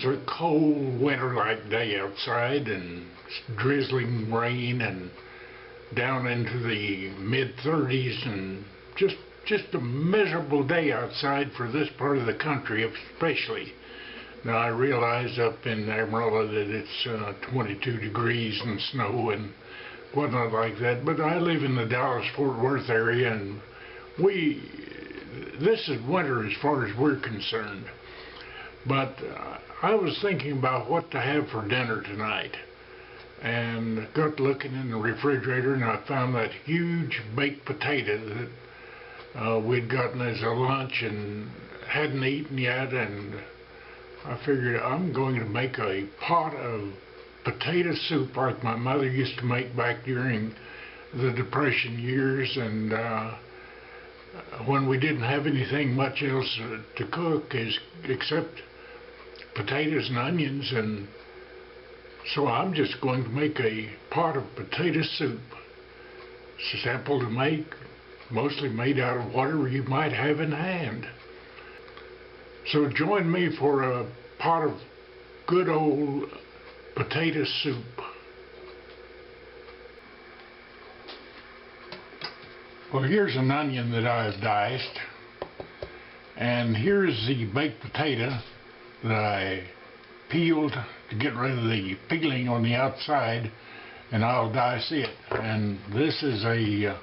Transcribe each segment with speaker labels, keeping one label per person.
Speaker 1: It's a cold winter-like day outside, and drizzling rain, and down into the mid-30s, and just a miserable day outside for this part of the country, especially. Now I realize up in Amarillo that it's 22 degrees and snow and whatnot like that, but I live in the Dallas-Fort Worth area, and this is winter as far as we're concerned. But I was thinking about what to have for dinner tonight, and got looking in the refrigerator, and I found that huge baked potato that we'd gotten as a lunch and hadn't eaten yet, and I figured I'm going to make a pot of potato soup like my mother used to make back during the Depression years, and when we didn't have anything much else to cook except potatoes and onions, and so I'm just going to make a pot of potato soup. It's simple to make, mostly made out of whatever you might have in hand. So join me for a pot of good old potato soup. Well, here's an onion that I've diced, and here's the baked potato that I peeled to get rid of the peeling on the outside, and I'll dice it. And this is a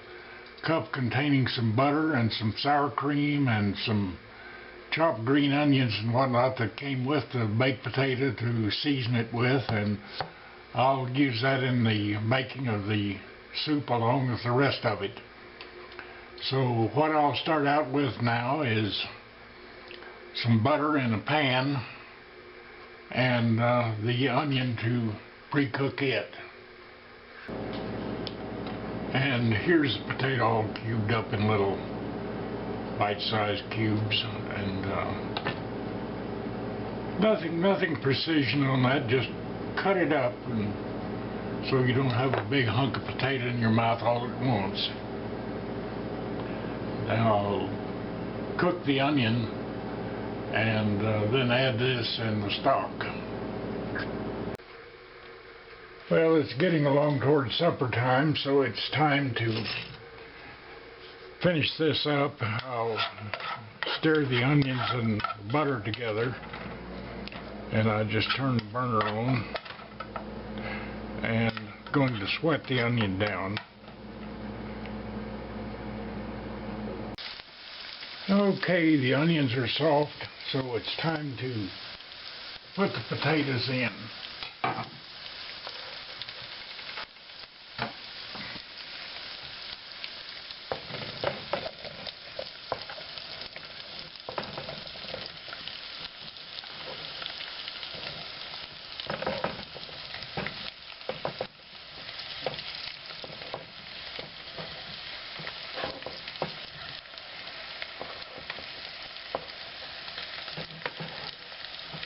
Speaker 1: cup containing some butter and some sour cream and some chopped green onions and whatnot that came with the baked potato to season it with, and I'll use that in the making of the soup along with the rest of it. So what I'll start out with now is some butter in a pan and the onion to pre-cook it. And here's the potato all cubed up in little bite-sized cubes, and nothing precision on that, just cut it up and so you don't have a big hunk of potato in your mouth all at once. Now I'll cook the onion and then add this and the stock. Well, it's getting along towards supper time, so it's time to finish this up. I'll stir the onions and butter together, and I just turn the burner on and going to sweat the onion down. Okay, the onions are soft, so it's time to put the potatoes in.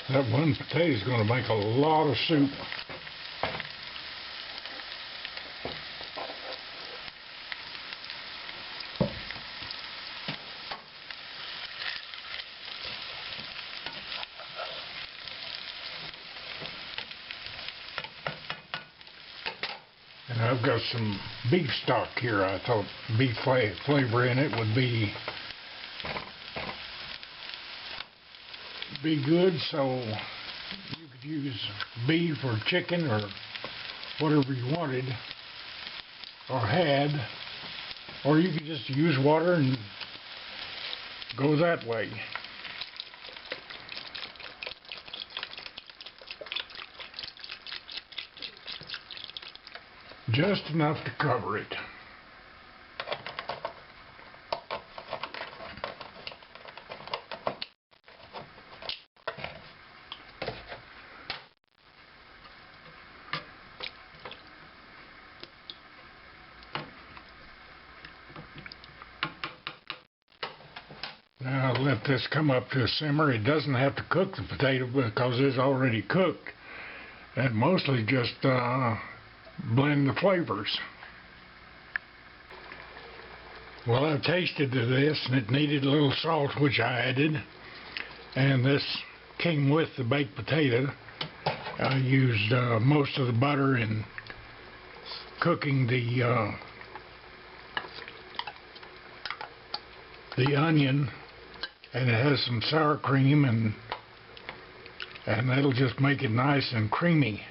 Speaker 1: That one potato is going to make a lot of soup. And I've got some beef stock here. I thought beef flavor in it would be good, so you could use beef or chicken or whatever you wanted or had, or you could just use water and go that way. Just enough to cover it. Now let this come up to a simmer. It doesn't have to cook the potato because it's already cooked. And mostly just blend the flavors. Well, I've tasted this and it needed a little salt, which I added. And this came with the baked potato. I used most of the butter in cooking the onion, and it has some sour cream, and that'll just make it nice and creamy.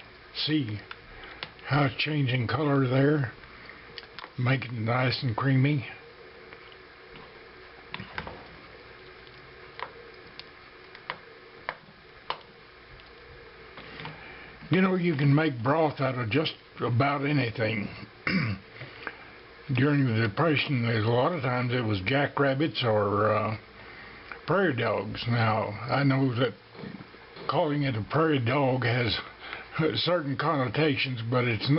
Speaker 1: See how it's changing color there, making it nice and creamy. You know, you can make broth out of just about anything. During the Depression, there's a lot of times it was jackrabbits or prairie dogs. Now, I know that calling it a prairie dog has certain connotations, but it's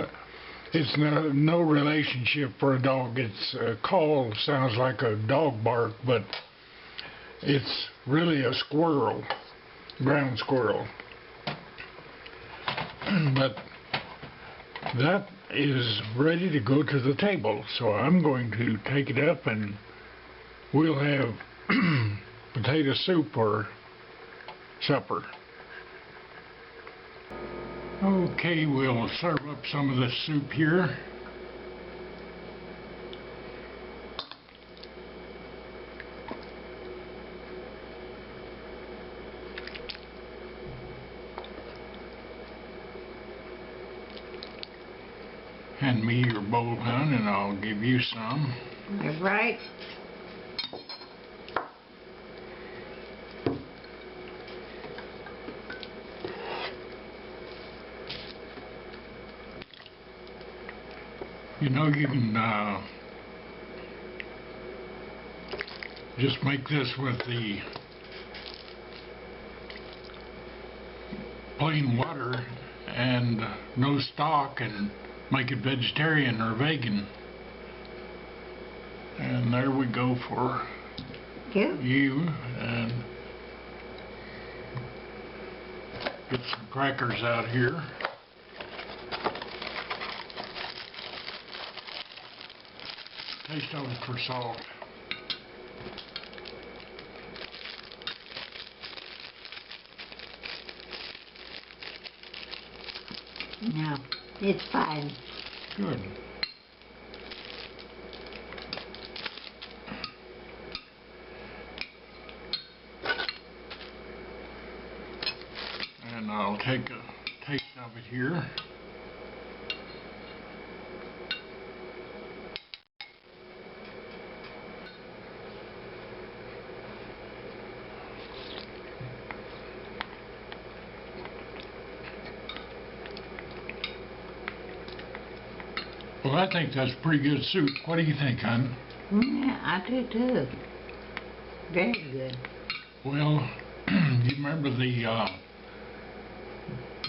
Speaker 1: no relationship for a dog. Its call sounds like a dog bark, but it's really a squirrel, ground squirrel. But that is ready to go to the table, so I'm going to take it up and we'll have potato soup for supper. Okay, we'll serve up some of this soup here. Hand me your bowl, hon, and I'll give you some.
Speaker 2: All right.
Speaker 1: You know, you can just make this with the plain water and no stock, and make it vegetarian or vegan. And there we go for you. And get some crackers out here. Taste of it for salt.
Speaker 2: No, it's fine.
Speaker 1: Good. And I'll take a taste of it here. Well, I think that's pretty good soup. What do you think, hon?
Speaker 2: Yeah, I do too. Very good.
Speaker 1: Well, you remember the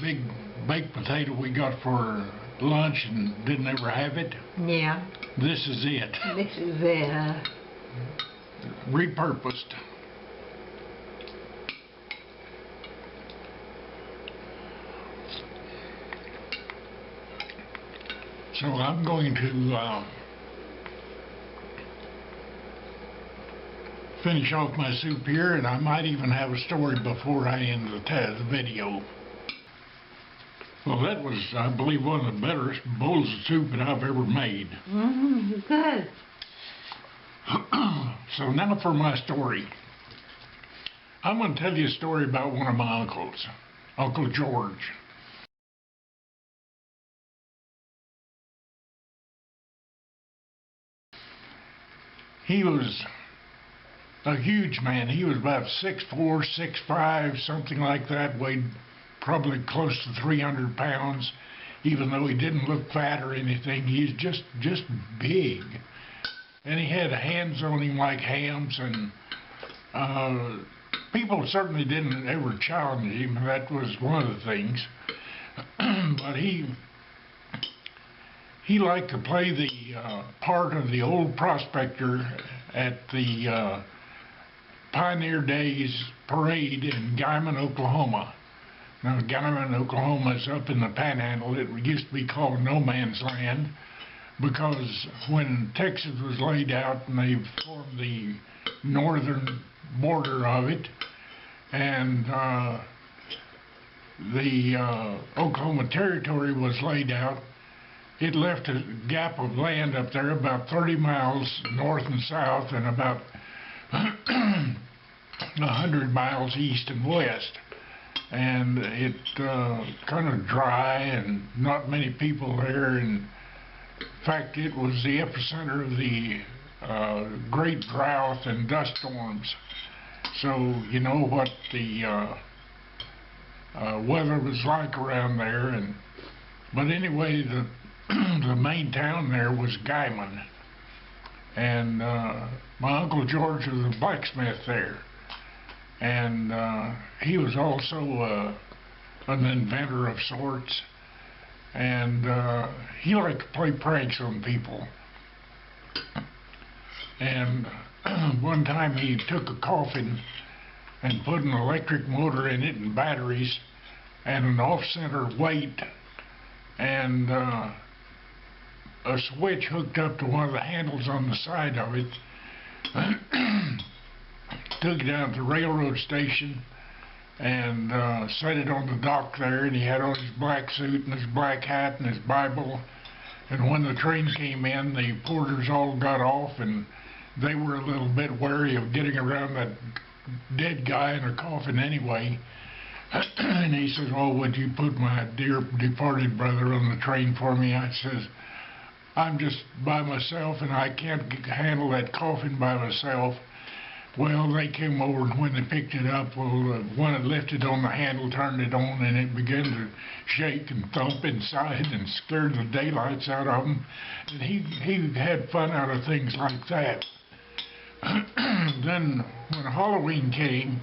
Speaker 1: big baked potato we got for lunch and didn't ever have it?
Speaker 2: Yeah.
Speaker 1: This is it.
Speaker 2: This is it.
Speaker 1: Repurposed. So I'm going to finish off my soup here, and I might even have a story before I end the video. Well, that was, I believe, one of the better bowls of soup that I've ever made.
Speaker 2: Good.
Speaker 1: So now for my story. I'm going to tell you a story about one of my uncles, Uncle George. He was a huge man. He was about 6'4", 6'5", something like that, weighed probably close to 300 pounds, even though he didn't look fat or anything. He's just big. And he had hands on him like hams, and people certainly didn't ever challenge him. That was one of the things. But he liked to play the part of the old prospector at the Pioneer Days parade in Guyman, Oklahoma. Now, Guyman, Oklahoma is up in the Panhandle. It used to be called No Man's Land because when Texas was laid out and they formed the northern border of it, and the Oklahoma Territory was laid out, it left a gap of land up there about 30 miles north and south and about 100 miles east and west. And it kind of dry and not many people there. And in fact, it was the epicenter of the great drought and dust storms. So you know what the weather was like around there. But anyway, the the main town there was Guyman, and my Uncle George was a blacksmith there, and he was also an inventor of sorts, and he liked to play pranks on people. And one time he took a coffin and put an electric motor in it and batteries and an off-center weight and a switch hooked up to one of the handles on the side of it. Took it down to the railroad station and set it on the dock there, and he had on his black suit and his black hat and his Bible. And when the train came in, the porters all got off, and they were a little bit wary of getting around that dead guy in a coffin anyway. And he says, "Oh, would you put my dear departed brother on the train for me?" I says, "I'm just by myself and I can't handle that coffin by myself." Well, they came over, and when they picked it up, well, one had lifted on the handle, turned it on, and it began to shake and thump inside and scared the daylights out of him. And he had fun out of things like that. Then when Halloween came,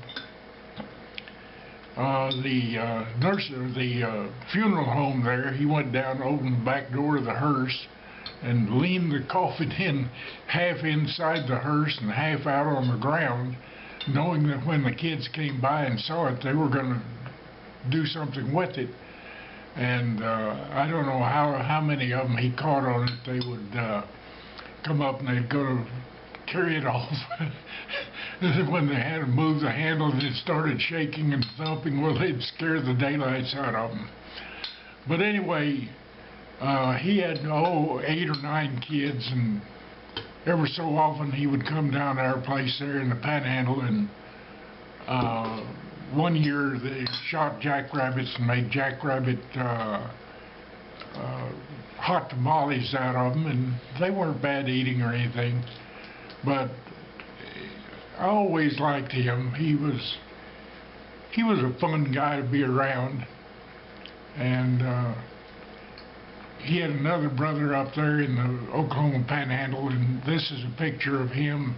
Speaker 1: the funeral home there, he went down, opened the back door of the hearse, and leaned the coffin in half inside the hearse and half out on the ground, knowing that when the kids came by and saw it, they were going to do something with it. And I don't know how many of them he caught on it. They would come up and they'd go to carry it off. When they had to move the handle and it started shaking and thumping, well, they'd scare the daylights out of them. But anyway, he had 8 or 9 kids, and every so often he would come down to our place there in the Panhandle, and one year they shot jackrabbits and made jackrabbit hot tamales out of them, and they weren't bad eating or anything. But I always liked him. He was a fun guy to be around, and he had another brother up there in the Oklahoma Panhandle, and this is a picture of him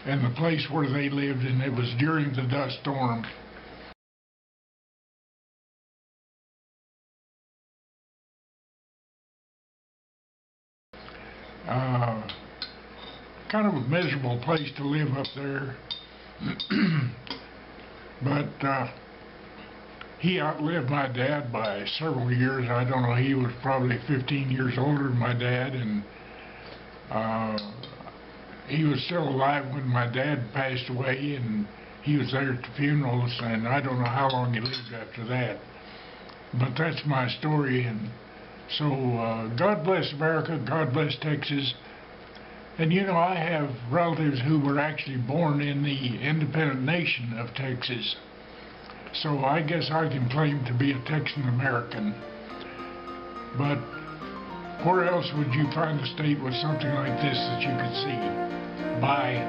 Speaker 1: and the place where they lived, and it was during the dust storm. Kind of a miserable place to live up there. But he outlived my dad by several years. I don't know, he was probably 15 years older than my dad, and he was still alive when my dad passed away, and he was there at the funerals, and I don't know how long he lived after that. But that's my story, and so God bless America, God bless Texas. And you know, I have relatives who were actually born in the independent nation of Texas. So I guess I can claim to be a Texan American. But where else would you find a state with something like this that you could see? Bye.